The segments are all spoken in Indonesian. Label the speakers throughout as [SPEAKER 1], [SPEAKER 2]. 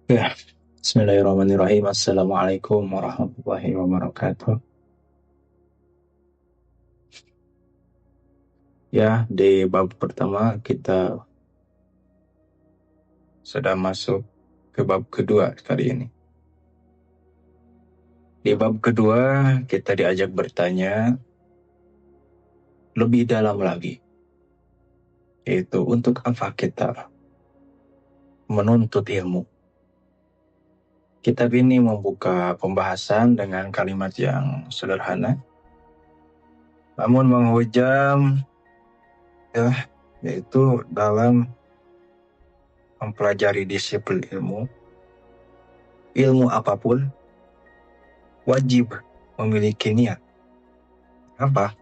[SPEAKER 1] Ya, Bismillahirrahmanirrahim. Assalamualaikum warahmatullahi wabarakatuh. Ya, di bab pertama kita sudah masuk ke bab kedua kali ini. Di bab kedua kita diajak bertanya lebih dalam lagi, yaitu untuk apa kita menuntut ilmu. Kitab ini membuka pembahasan dengan kalimat yang sederhana, namun menghujam, yaitu dalam mempelajari disiplin ilmu apapun wajib memiliki niat. Apa?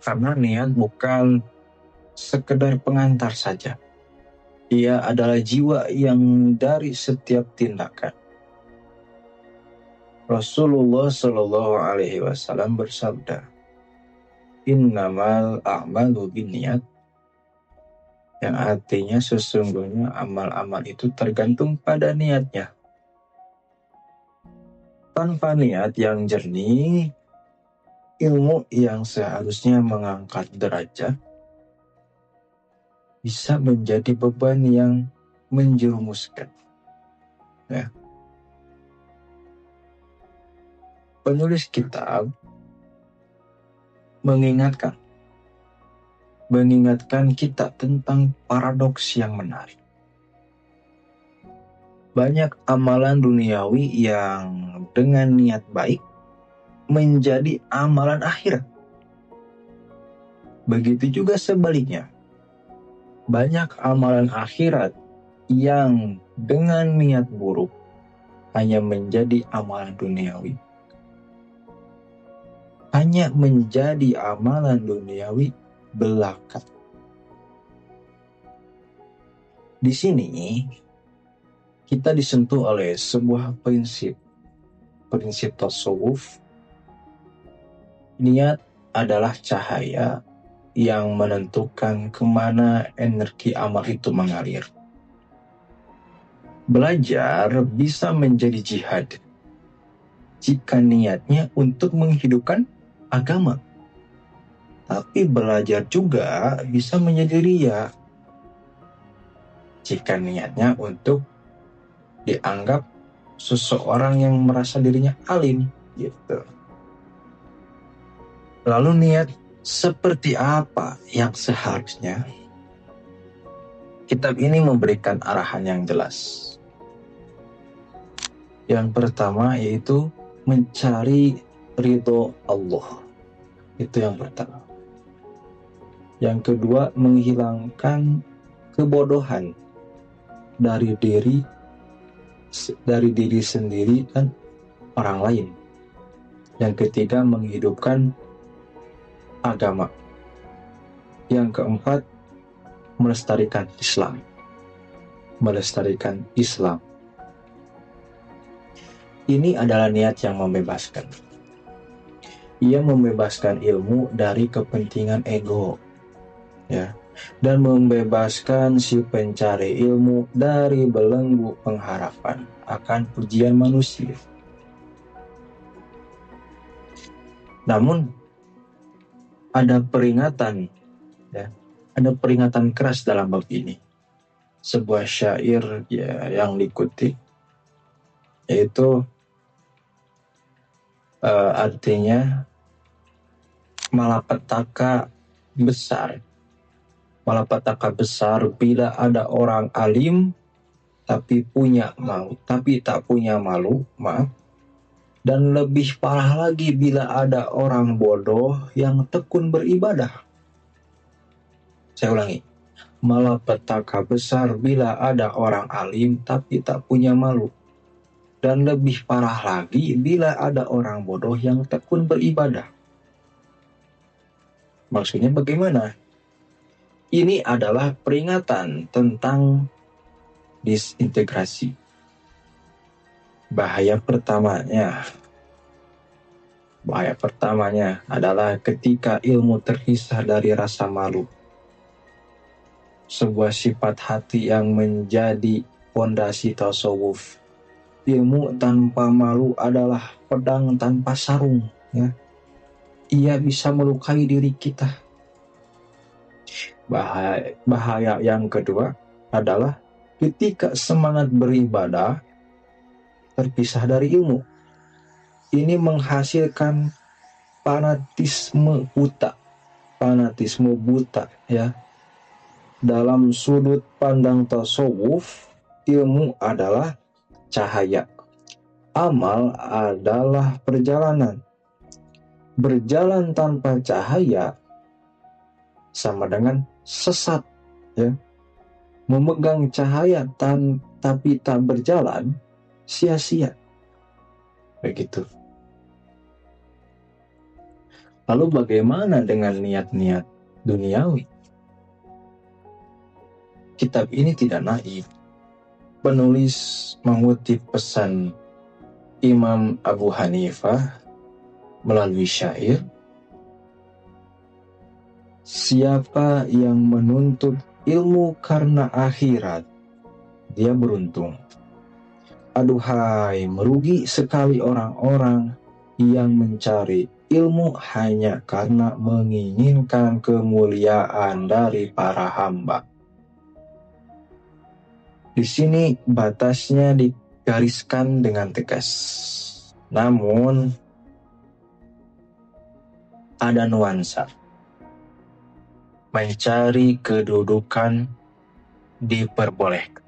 [SPEAKER 1] Karena niat bukan sekedar pengantar saja. Ia adalah jiwa yang dari setiap tindakan. Rasulullah Shallallahu Alaihi Wasallam bersabda, Innamal a'malu binniyat, yang artinya sesungguhnya amal-amal itu tergantung pada niatnya. Tanpa niat yang jernih, ilmu yang seharusnya mengangkat derajat bisa menjadi beban yang menjerumuskan. Ya. Penulis kitab mengingatkan kita tentang paradoks yang menarik. Banyak amalan duniawi yang dengan niat baik menjadi amalan akhirat. Begitu juga sebaliknya. Banyak amalan akhirat yang dengan niat buruk hanya menjadi amalan duniawi. Hanya menjadi amalan duniawi belaka. Di sini kita disentuh oleh sebuah prinsip tasawuf. Niat adalah cahaya yang menentukan kemana energi amal itu mengalir. Belajar bisa menjadi jihad jika niatnya untuk menghidupkan agama. Tapi belajar juga bisa menjadi riya jika niatnya untuk dianggap seseorang yang merasa dirinya alim gitu. Lalu niat seperti apa yang seharusnya? Kitab ini memberikan arahan yang jelas. Yang pertama yaitu mencari ridho Allah. Itu yang pertama. Yang kedua, menghilangkan kebodohan dari diri sendiri dan orang lain. Yang ketiga, menghidupkan agama. Yang keempat, melestarikan Islam. Ini adalah niat yang membebaskan. Ia membebaskan ilmu dari kepentingan ego, ya, dan membebaskan si pencari ilmu dari belenggu pengharapan akan pujian manusia. Namun ada peringatan, ya, ada peringatan keras dalam bab ini. Sebuah syair yang dikutip, yaitu artinya malapetaka besar bila ada orang alim tapi tak punya malu, dan lebih parah lagi bila ada orang bodoh yang tekun beribadah. Saya ulangi, malapetaka besar bila ada orang alim tapi tak punya malu, dan lebih parah lagi bila ada orang bodoh yang tekun beribadah. Maksudnya bagaimana? Ini adalah peringatan tentang disintegrasi. Bahaya pertamanya adalah ketika ilmu terpisah dari rasa malu. Sebuah sifat hati yang menjadi pondasi tasawuf. Ilmu tanpa malu adalah pedang tanpa sarung, ya. Ia bisa melukai diri kita. Bahaya yang kedua adalah ketika semangat beribadah terpisah dari ilmu. Ini menghasilkan fanatisme buta, ya. Dalam sudut pandang tasawuf, ilmu adalah cahaya. Amal adalah perjalanan. Berjalan tanpa cahaya sama dengan sesat, ya. Memegang cahaya tapi tak berjalan, sia-sia. Begitu. Lalu bagaimana dengan niat-niat duniawi? Kitab ini tidak naif. Penulis mengutip pesan Imam Abu Hanifah melalui syair, siapa yang menuntut ilmu karena akhirat, dia beruntung. Aduhai, merugi sekali orang-orang yang mencari ilmu hanya karena menginginkan kemuliaan dari para hamba. Di sini batasnya digariskan dengan tegas. Namun ada nuansa. Mencari kedudukan diperbolehkan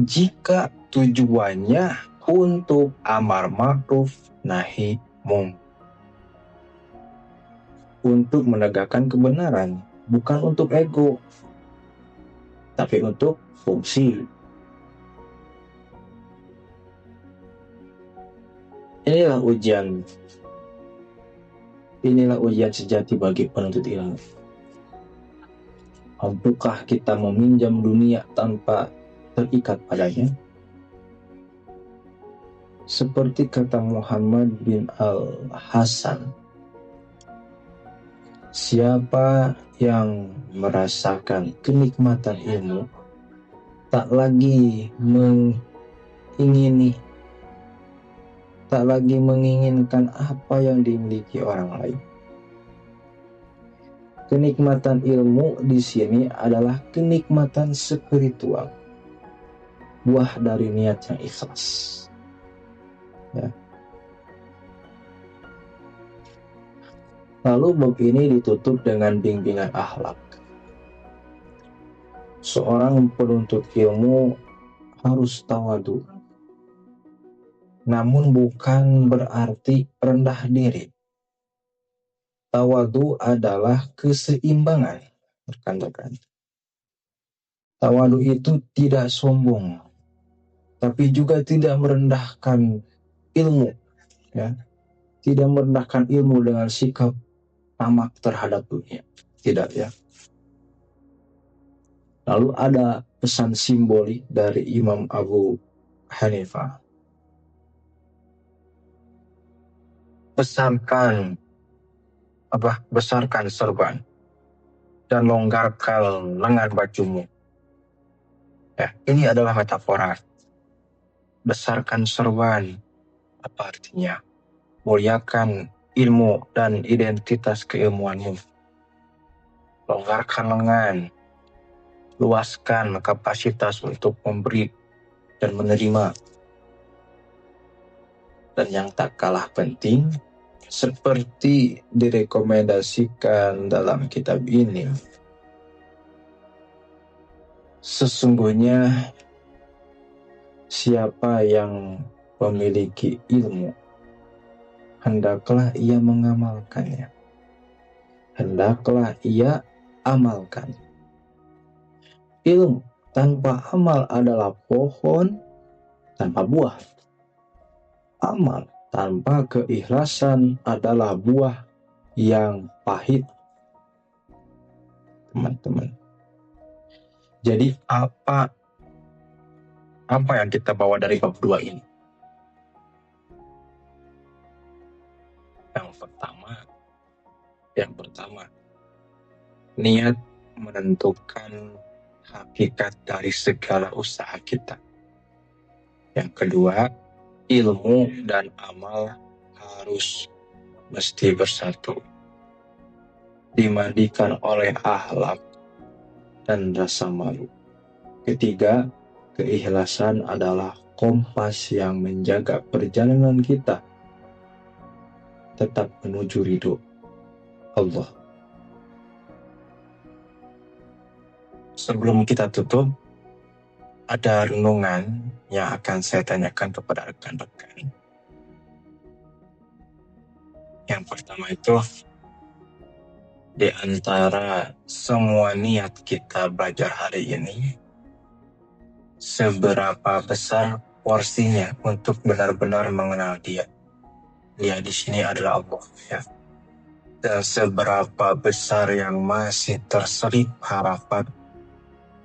[SPEAKER 1] jika tujuannya untuk amar ma'ruf nahi munkar, untuk menegakkan kebenaran, bukan untuk ego, tapi untuk fungsi. Inilah ujian sejati bagi penuntut ilmu. Mampukah kita meminjam dunia tanpa terikat padanya? Seperti kata Muhammad bin Al-Hasan, siapa yang merasakan kenikmatan ilmu tak lagi menginginkan apa yang dimiliki orang lain. Kenikmatan ilmu di sini adalah kenikmatan spiritual, buah dari niat yang ikhlas. Ya. Lalu bab ini ditutup dengan bimbingan akhlak. Seorang penuntut ilmu harus tawadu, namun bukan berarti rendah diri. Tawadu adalah keseimbangan, rekan-rekan. Tawadu itu tidak sombong, tapi juga tidak merendahkan ilmu, ya. Tidak merendahkan ilmu dengan sikap tamak terhadap dunia, tidak, ya. Lalu ada pesan simbolik dari Imam Abu Hanifah. Besarkan sorban dan longgarkan lengan bajumu. Ya, ini adalah metafora. Besarkan sorban, apa artinya? Muliakan ilmu dan identitas keilmuanmu. Longgarkan lengan, luaskan kapasitas untuk memberi dan menerima. Dan yang tak kalah penting, seperti direkomendasikan dalam kitab ini, sesungguhnya siapa yang memiliki ilmu, hendaklah ia mengamalkannya. Hendaklah ia amalkan. Ilmu tanpa amal adalah pohon tanpa buah. Amal tanpa keikhlasan adalah buah yang pahit. Teman-teman. Jadi apa yang kita bawa dari bab 2 ini? Yang pertama, niat menentukan hakikat dari segala usaha kita. Yang kedua, ilmu dan amal harus mesti bersatu, dimandikan oleh akhlak dan rasa malu. Ketiga, keikhlasan adalah kompas yang menjaga perjalanan kita tetap menuju ridho Allah. Sebelum kita tutup, ada renungan yang akan saya tanyakan kepada rekan-rekan. Yang pertama itu, di antara semua niat kita belajar hari ini, seberapa besar porsinya untuk benar-benar mengenal Dia? Dia di sini adalah Allah, ya. Dan seberapa besar yang masih terselip harapan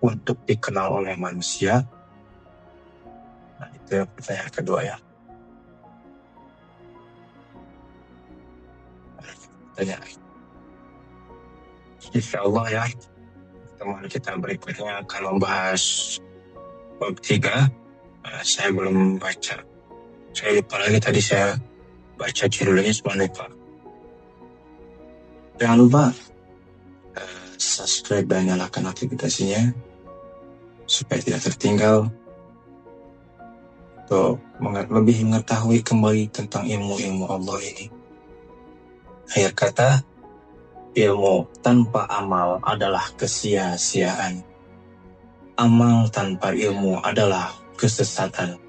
[SPEAKER 1] untuk dikenal oleh manusia? Nah, itu yang pertanyaan kedua, ya. Pertanyaan. Insya Allah, ya, pertemuan kita berikutnya akan membahas bab 3. Saya belum baca. Saya lupa lagi tadi saya baca judulnya, cuma lupa. Jangan lupa subscribe dan nyalakan notifikasinya supaya tidak tertinggal untuk lebih mengetahui kembali tentang ilmu-ilmu Allah ini. Akhir kata, ilmu tanpa amal adalah kesia-siaan. Amal tanpa ilmu adalah kesesatan.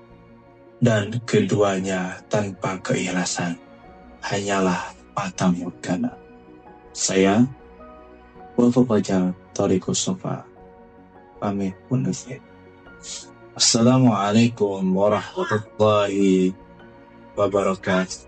[SPEAKER 1] Dan keduanya tanpa keikhlasan hanyalah fata morgana. Saya, Wafa Fajar Tariqus Sofa, pamit undur diri. Assalamualaikum warahmatullahi wabarakatuh.